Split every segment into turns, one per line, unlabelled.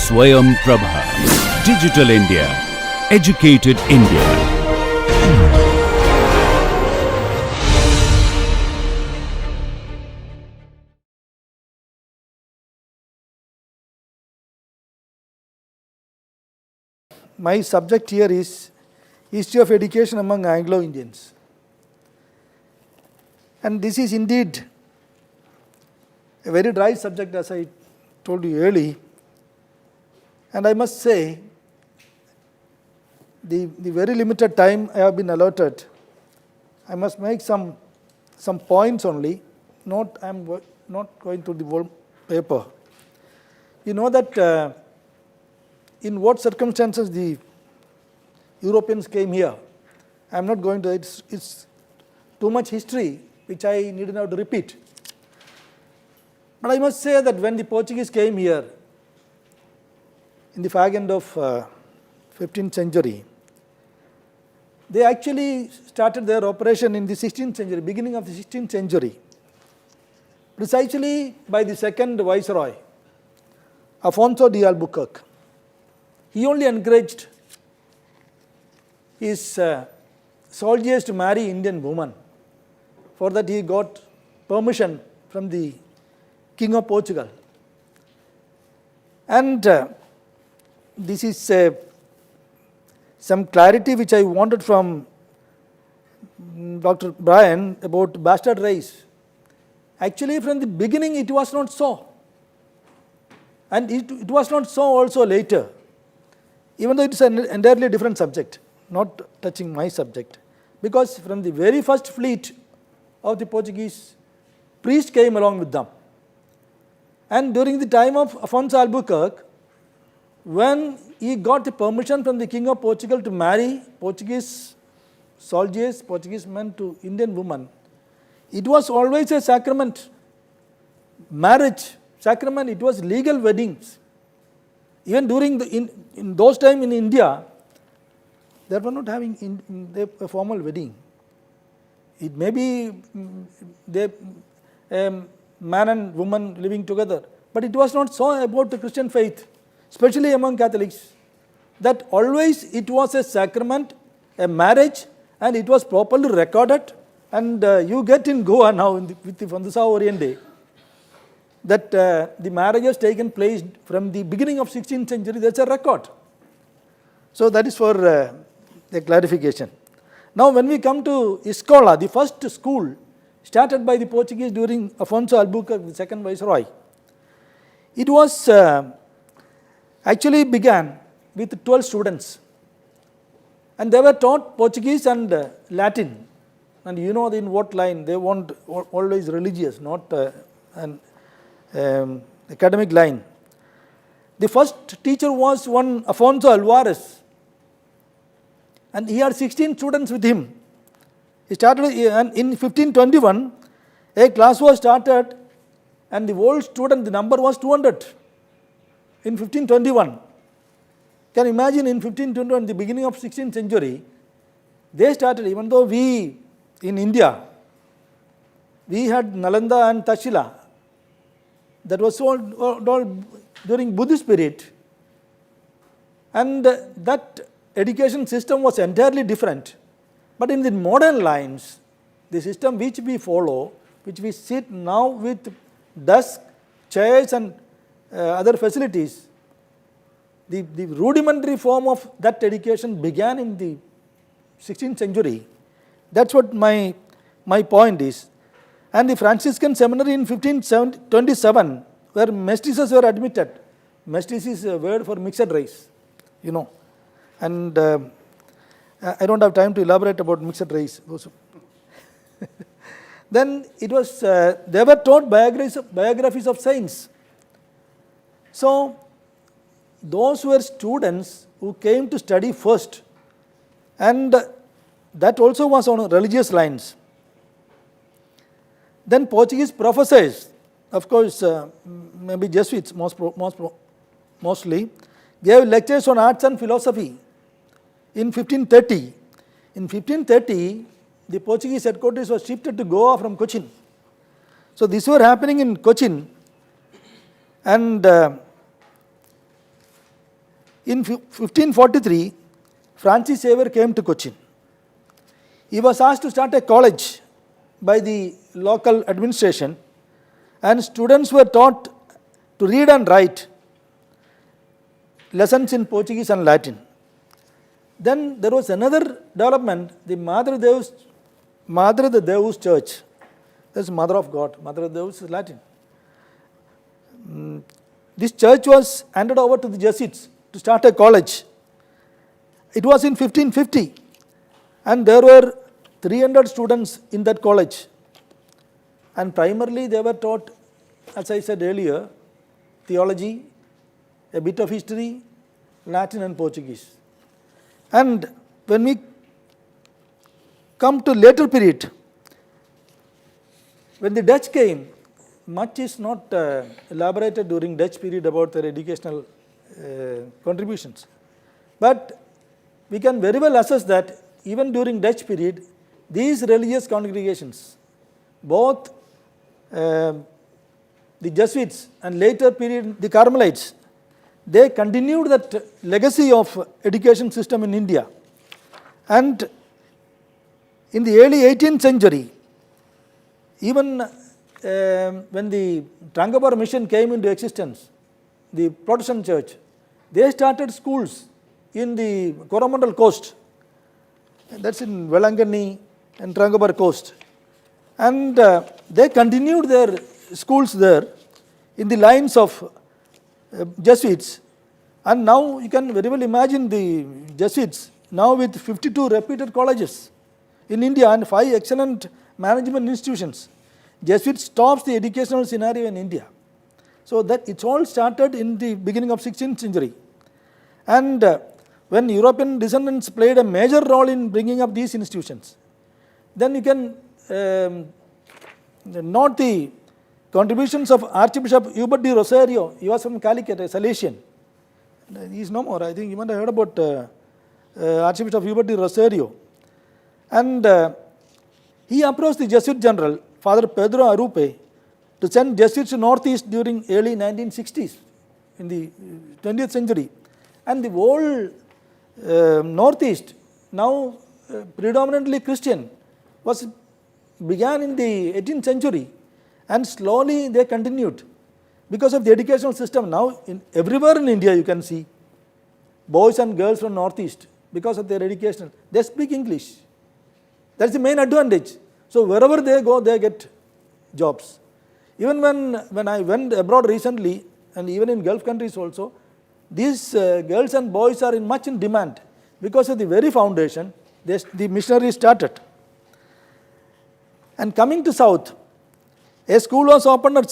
Swayam Prabha. Digital India. Educated India.
My subject here is history of education among Anglo-Indians. And this is indeed a very dry subject, as I told you earlier. And I must say, the very limited time I have been allotted, I must make some points only. I am not going through the whole paper. You know that in what circumstances the Europeans came here. I am not going to, it's too much history which I need not to repeat. But I must say that when the Portuguese came here in the fag end of 15th century, they actually started their operation in the 16th century, beginning of the 16th century, precisely by the second viceroy, Afonso de Albuquerque. He only encouraged his soldiers to marry Indian women. For that he got permission from the King of Portugal. And this is some clarity which I wanted from Dr. Brian about bastard race. Actually from the beginning it was not so. And it was not so also later. Even though it is an entirely different subject, not touching my subject. Because from the very first fleet of the Portuguese, priests came along with them. And during the time of Afonso Albuquerque, when he got the permission from the King of Portugal to marry Portuguese soldiers, Portuguese men to Indian women, it was always a sacrament. Marriage, sacrament, it was legal weddings. Even during in those times in India, they were not having a formal wedding. It may be man and woman living together, but it was not so about the Christian faith, especially among Catholics, that always it was a sacrament, a marriage, and it was properly recorded. And you get in Goa now with the Fandusa Oriente, that the marriage has taken place from the beginning of 16th century, that's a record. So that is for the clarification. Now when we come to Escola, the first school started by the Portuguese during Afonso Albuquerque, the second viceroy, it was actually began with 12 students. And they were taught Portuguese and Latin. And you know in what line, they want always religious, not an academic line. The first teacher was one Afonso Alvarez, and he had 16 students with him. He started and in 1521, a class was started, and the whole student, the number was 200 in 1521. Can you imagine in 1521, the beginning of 16th century, they started, even though we in India, we had Nalanda and Tashila. That was all during Buddhist period, and that education system was entirely different. But in the modern lines, the system which we follow, which we sit now with desk, chairs and other facilities, the rudimentary form of that education began in the 16th century. That's what my point is. And the Franciscan seminary in 1527, where mestizos were admitted. Mestiz is a word for mixed race, you know. And I don't have time to elaborate about mixed race. Then it was, they were taught biographies of saints. So those were students who came to study first. And that also was on religious lines. Then Portuguese professors, of course, maybe Jesuits mostly, gave lectures on arts and philosophy in 1530. In 1530, the Portuguese headquarters was shifted to Goa from Cochin. So these were happening in Cochin, and In 1543, Francis Xavier came to Cochin. He was asked to start a college by the local administration, and students were taught to read and write lessons in Portuguese and Latin. Then there was another development, the Madre de Deus Church. That's Mother of God. Madre de Deus is Latin. This church was handed over to the Jesuits to start a college. It was in 1550, and there were 300 students in that college. And primarily they were taught, as I said earlier, theology, a bit of history, Latin and Portuguese. And when we come to later period, when the Dutch came, much is not elaborated during Dutch period about their educational contributions. But we can very well assess that even during Dutch period, these religious congregations, both the Jesuits and later period the Carmelites, they continued that legacy of education system in India. And in the early 18th century, even when the Trangabar mission came into existence, the Protestant church, they started schools in the Coromandel coast, that's in Velangani and Trangabar coast. And they continued their schools there in the lines of Jesuits. And now you can very well imagine the Jesuits now with 52 reputed colleges in India and 5 excellent management institutions. Jesuit stops the educational scenario in India. So that it's all started in the beginning of 16th century. And when European descendants played a major role in bringing up these institutions, then you can note the contributions of Archbishop Hubert de Rosario. He was from Calicut, a Salesian. He is no more. I think you might have heard about Archbishop Hubert de Rosario. And he approached the Jesuit general, Father Pedro Arupe, to send Jesuits to Northeast during early 1960s in the 20th century. And the whole Northeast, now predominantly Christian, began in the 18th century, and slowly they continued because of the educational system. Now everywhere in India you can see boys and girls from Northeast, because of their education, they speak English. That's the main advantage. So wherever they go, they get jobs. Even when I went abroad recently, and even in Gulf countries also, these girls and boys are much in demand because of the very foundation the missionaries started. And coming to South, a school was opened at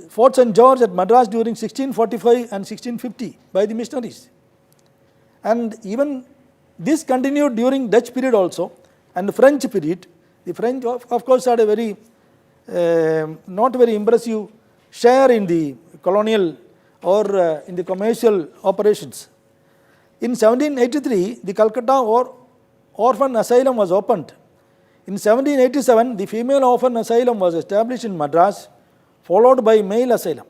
Fort St. George at Madras during 1645 and 1650 by the missionaries. And even this continued during Dutch period also, and the French period. The French of course had a very not very impressive share in the colonial or in the commercial operations. In 1783, the Calcutta Orphan Asylum was opened. In 1787, the female orphan asylum was established in Madras, followed by male asylum.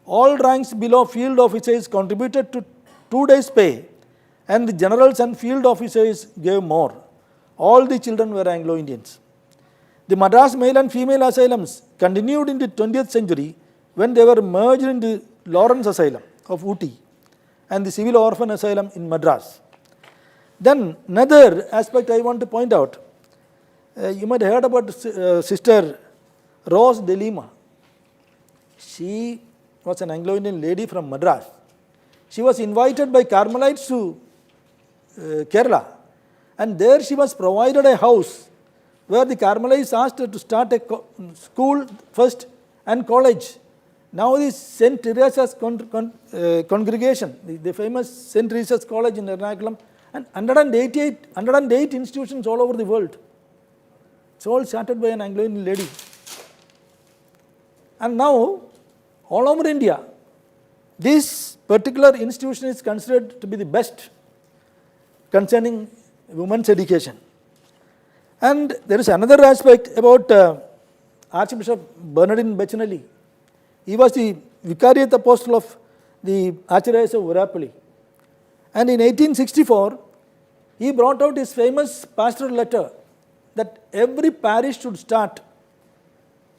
All ranks below field officers contributed to 2 days' pay, and the generals and field officers gave more. All the children were Anglo-Indians. The Madras male and female asylums continued in the 20th century when they were merged into Lawrence Asylum of Ooty and the Civil Orphan Asylum in Madras. Then another aspect I want to point out, you might have heard about Sister Rose de Lima. She was an Anglo-Indian lady from Madras. She was invited by Carmelites to Kerala, and there she was provided a house where the Carmelites asked her to start a school first and college. Now the St. Teresa's congregation, the famous St. Teresa's College in Ernakulam, and 108 institutions all over the world. It's all started by an Anglo-Indian lady. And now, all over India, this particular institution is considered to be the best concerning women's education. And there is another aspect about Archbishop Bernardine Beccinelli. He was the Vicariate Apostle of the Archdiocese of Virapalli. And in 1864, he brought out his famous pastoral letter that every parish should start,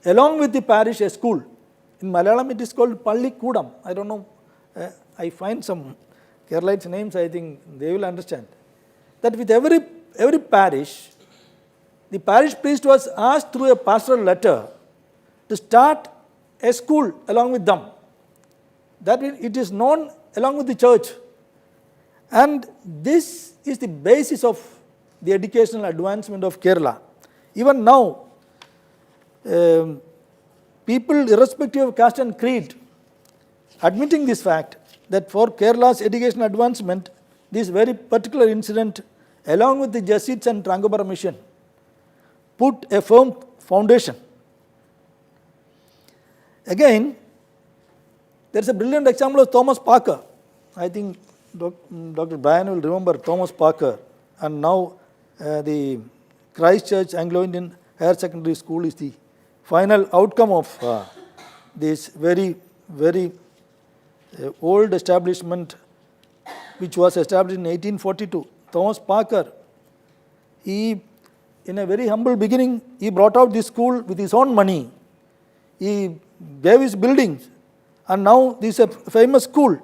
along with the parish, a school. In Malayalam it is called Palli Kudam. I don't know, I find some Keralites names, I think they will understand. That with every parish, the parish priest was asked through a pastoral letter to start a school along with them. That it is known along with the church. And this is the basis of the educational advancement of Kerala. Even now, people irrespective of caste and creed, admitting this fact that for Kerala's education advancement, this very particular incident, along with the Jesuits and Trangobara mission, put a firm foundation. Again, there is a brilliant example of Thomas Parker. I think Dr. Brian will remember Thomas Parker, and now the Christ Church Anglo-Indian Higher Secondary School is the final outcome of this very, very old establishment which was established in 1842. Thomas Parker, he, in a very humble beginning, he brought out this school with his own money. He gave his buildings, and now this is a famous school.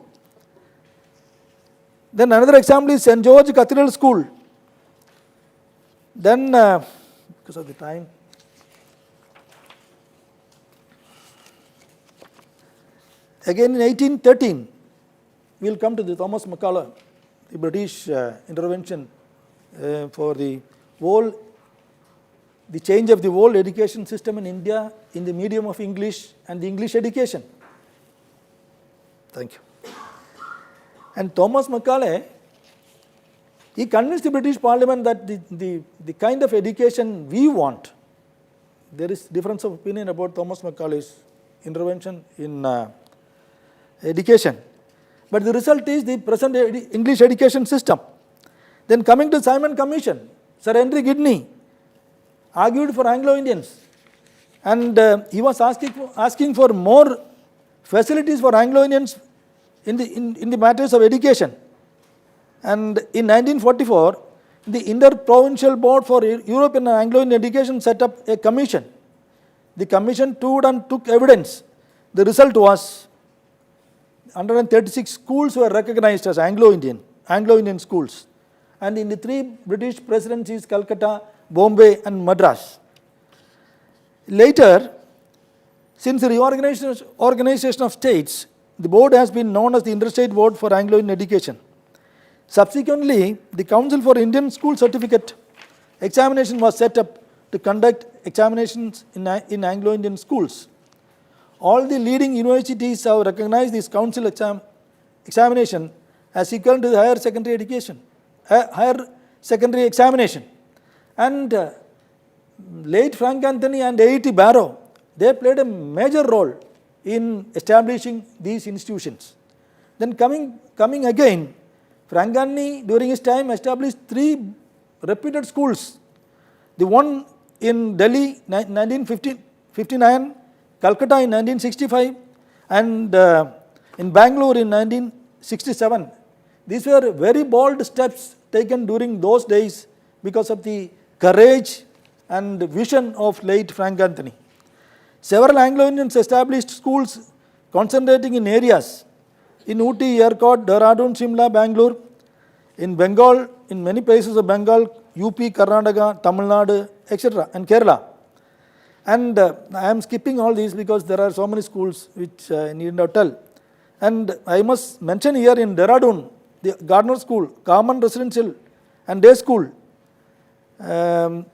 Then another example is St. George Cathedral School. Then, because of the time, again in 1813, we will come to the Thomas Macaulay, the British intervention for the change of the whole education system in India in the medium of English and the English education. Thank you. And Thomas Macaulay, he convinced the British Parliament that the kind of education we want, there is difference of opinion about Thomas Macaulay's intervention in education. But the result is the present English education system. Then coming to Simon Commission, Sir Henry Gidney argued for Anglo-Indians, and he was asking for more facilities for Anglo-Indians in the matters of education. And in 1944, the Inter-Provincial Board for European and Anglo-Indian Education set up a commission. The commission toured and took evidence. The result was 136 schools were recognized as Anglo-Indian schools. And in the three British presidencies, Calcutta, Bombay and Madras. Later, since the reorganization of states, the board has been known as the Interstate Board for Anglo-Indian Education. Subsequently, the Council for Indian School Certificate Examination was set up to conduct examinations in Anglo-Indian schools. All the leading universities have recognized this council examination as equal to the higher secondary examination. And late Frank Anthony and IIT Barrow, they played a major role in establishing these institutions. Then coming again, Frank Anthony during his time established three reputed schools. The one in Delhi 1959, Calcutta in 1965, and in Bangalore in 1967. These were very bold steps taken during those days because of the courage and vision of late Frank Anthony. Several Anglo-Indians established schools concentrating in areas in Ooty, Yercaud, Dehradun, Shimla, Bangalore, in Bengal, in many places of Bengal, UP, Karnataka, Tamil Nadu, etc. and Kerala. And I am skipping all these because there are so many schools which I need not tell. And I must mention here in Dehradun, the Gardner School, Common Residential and Day School. Then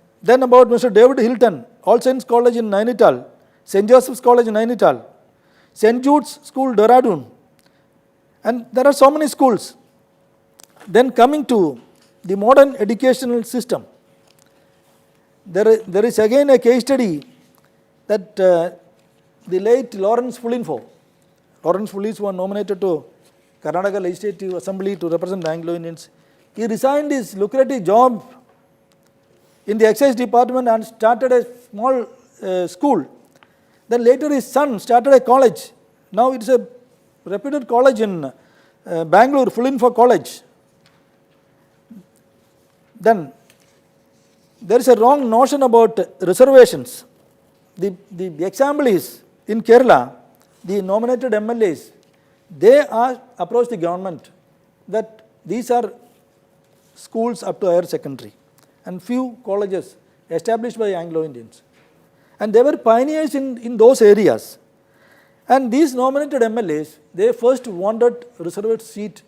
about Mr. David Hilton, All Saints College in Nainital, St. Joseph's College in Nainital, St. Jude's School, Dehradun. And there are so many schools. Then coming to the modern educational system, there is again a case study that the late Lawrence Fulinfo was nominated to Karnataka Legislative Assembly to represent Anglo-Indians. He resigned his lucrative job in the excise department and started a small school. Then later his son started a college. Now it is a reputed college in Bangalore, Fulinfo College. Then there is a wrong notion about reservations. The example is in Kerala, the nominated MLAs, they are approached the government that these are schools up to higher secondary and few colleges established by Anglo-Indians. And they were pioneers in those areas. And these nominated MLAs, they first wanted reserved seat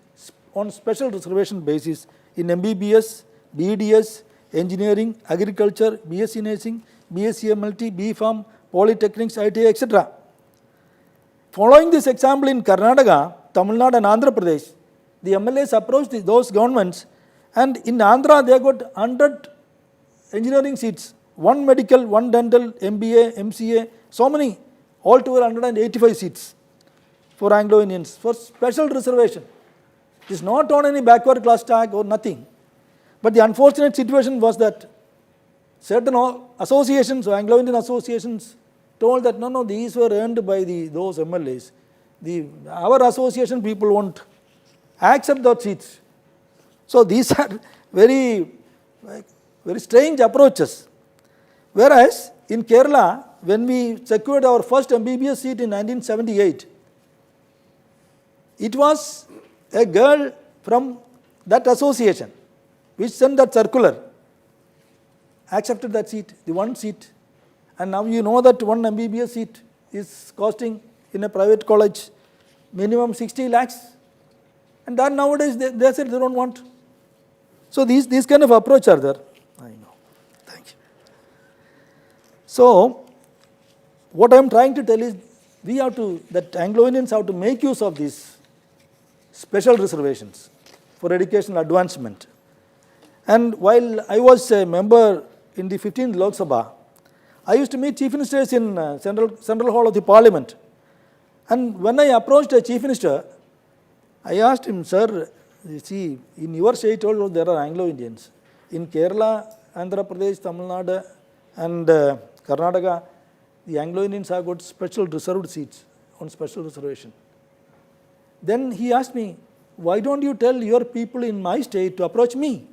on special reservation basis in MBBS, BDS, engineering, agriculture, BSc nursing, BSc MLT, B.Pharm, polytechnics, IIT, etc. Following this example in Karnataka, Tamil Nadu and Andhra Pradesh, the MLAs approached those governments, and in Andhra they got 100 engineering seats, 1 medical, 1 dental, MBA, MCA, so many, altogether 185 seats for Anglo-Indians for special reservation. It is not on any backward class tag or nothing. But the unfortunate situation was that certain associations, or Anglo-Indian associations, told that no, these were earned by those MLAs. Our association people won't accept those seats. So these are very strange approaches. Whereas in Kerala, when we secured our first MBBS seat in 1978, it was a girl from that association which sent that circular, accepted that seat, the one seat. And now you know that one MBBS seat is costing in a private college minimum 60 lakhs. And that nowadays they said they don't want. So these kind of approach are there. I know. Thank you. So what I am trying to tell is that Anglo-Indians have to make use of these special reservations for educational advancement. And while I was a member in the 15th Lok Sabha, I used to meet chief ministers in Central Hall of the Parliament. And when I approached a chief minister, I asked him, sir, you see, in your state also there are Anglo-Indians. In Kerala, Andhra Pradesh, Tamil Nadu and Karnataka, the Anglo-Indians have got special reserved seats on special reservation. Then he asked me, why don't you tell your people in my state to approach me?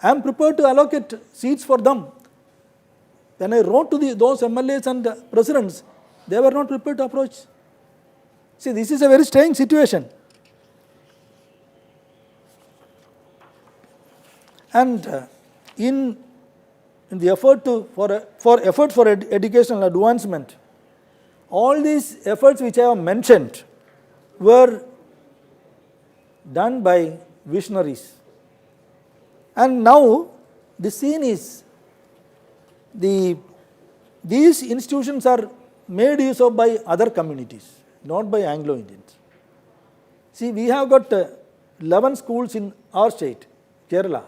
I am prepared to allocate seats for them. When I wrote to those MLAs and presidents, they were not prepared to approach. See, this is a very strange situation. And in the effort for educational advancement, all these efforts which I have mentioned were done by visionaries. And now the scene is these institutions are made use of by other communities, not by Anglo-Indians. See, we have got 11 schools in our state, Kerala.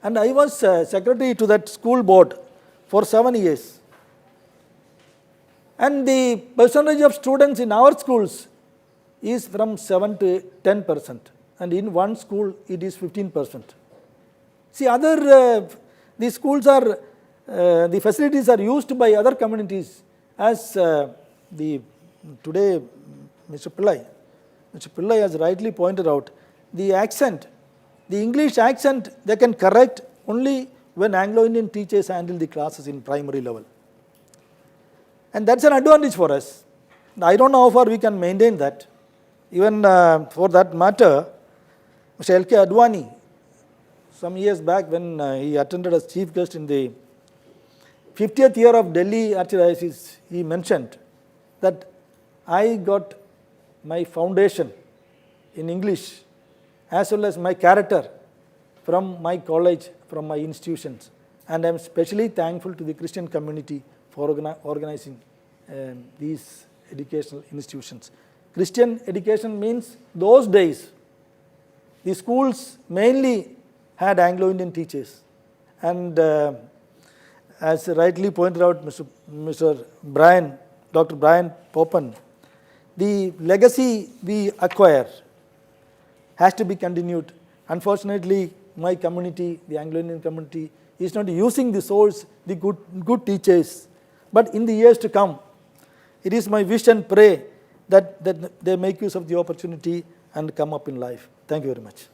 And I was secretary to that school board for 7 years. And the percentage of students in our schools is from 7 to 10%. And in one school, it is 15%. See, the schools are, the facilities are used by other communities as today Mr. Pillai has rightly pointed out, the accent, the English accent, they can correct only when Anglo-Indian teachers handle the classes in primary level. And that's an advantage for us. I don't know how far we can maintain that. Even for that matter, Mr. L.K. Advani, some years back when he attended as chief guest in the 50th year of Delhi Archdiocese, he mentioned that I got my foundation in English as well as my character from my college, from my institutions. And I am especially thankful to the Christian community for organizing these educational institutions. Christian education means those days, the schools mainly had Anglo-Indian teachers. And as rightly pointed out Mr. Brian, Dr. Brian Poppen, the legacy we acquire has to be continued. Unfortunately, my community, the Anglo-Indian community, is not using the source, the good teachers. But in the years to come, it is my wish and pray that they make use of the opportunity and come up in life. Thank you very much.